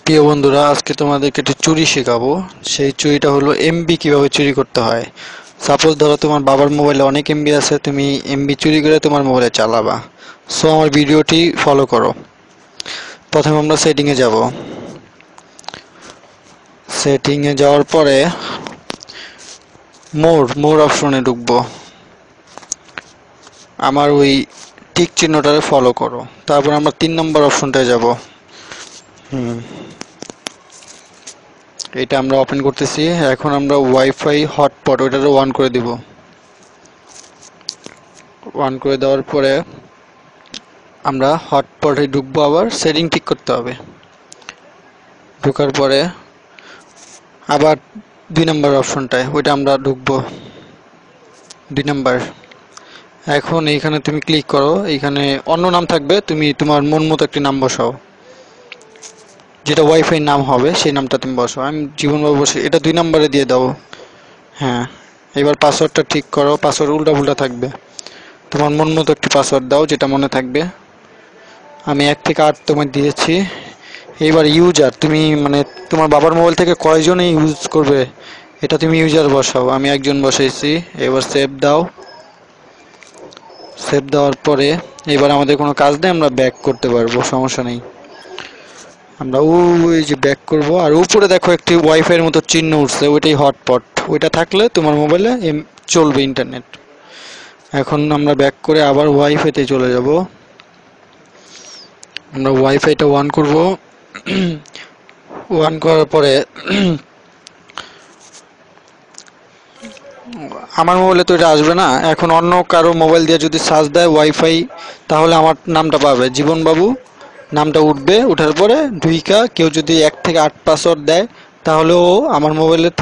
প্রিয় বন্ধুরা, আজকে তোমাদেরকে একটি চুরি শেখাবো। সেই চুরিটা হলো এমবি কিভাবে চুরি করতে হয়। সাপোজ ধরো তোমার বাবার মোবাইলে অনেক এমবি আছে, তুমি এমবি চুরি করে তোমার মোবাইলে চালাবা। সো আমার ভিডিওটি ফলো করো। প্রথমে আমরা সেটিংয়ে যাব। সেটিংয়ে যাওয়ার পরে মোর অপশনে ঢুকবো। আমার ওই টিক চিহ্নটারে ফলো করো। তারপর আমরা 3 নম্বর অপশনটায় যাব। এটা আমরা ওপেন করতেছি। এখন আমরা ওয়াইফাই হটস্পট ওইটারে অন করে দিব। অন করে দেওয়ার পরে আমরা হটস্পটে ঢুকবো, আবার সেটিং ঠিক করতে হবে। ঢোকার পরে আবার 2 নম্বর অপশনটায় ওইটা আমরা ঢুকবো। 2 নম্বর। এখন এইখানে তুমি ক্লিক করো। এইখানে অন্য নাম থাকবে, তুমি তোমার মন মতো একটি নাম বসাও, যেটা ওয়াইফাই নাম হবে সেই নামটা তুমি বসাও। আমি জীবনবাবু বসে এটা 2 নম্বরে দিয়ে দাও। হ্যাঁ, এবার পাসওয়ার্ডটা ঠিক করো। পাসওয়ার্ড উল্টা থাকবে। তোমার মন মতো একটি পাসওয়ার্ড দাও যেটা মনে থাকবে। আমি 1 থেকে 8 তোমার দিয়েছি। এইবার ইউজার, তুমি মানে তোমার বাবার মোবাইল থেকে কয়জনে ইউজ করবে এটা তুমি ইউজার বসাও। আমি একজন বসাইছি। এবার সেভ দাও। সেভ দেওয়ার পরে এবার আমাদের কোনো কাজ নেই, আমরা ব্যাক করতে পারবো, সমস্যা নেই। আমরা ওই যে ব্যাক করব, আর উপরে দেখো একটি ওয়াইফাই এর মতো চিহ্ন উঠছে, ওইটাই হটস্পট। ওইটা থাকলে তোমার মোবাইলে চলবে ইন্টারনেট। এখন আমরা ব্যাক করে আবার ওয়াইফাইতে চলে যাব। আমরা ওয়াইফাইটা অন করব। অন করার পরে আমার মোবাইলে তো এটা আসবে না। এখন অন্য কারো মোবাইল দিয়ে যদি সার্চ দেয় ওয়াইফাই, তাহলে আমার নামটা পাবে, জীবন বাবু নামটা উঠবে। উঠার পরে ঢুইকা কেউ যদি 1 থেকে 8 পাসওয়ার্ড দেয়, তাহলে ও আমার মোবাইলের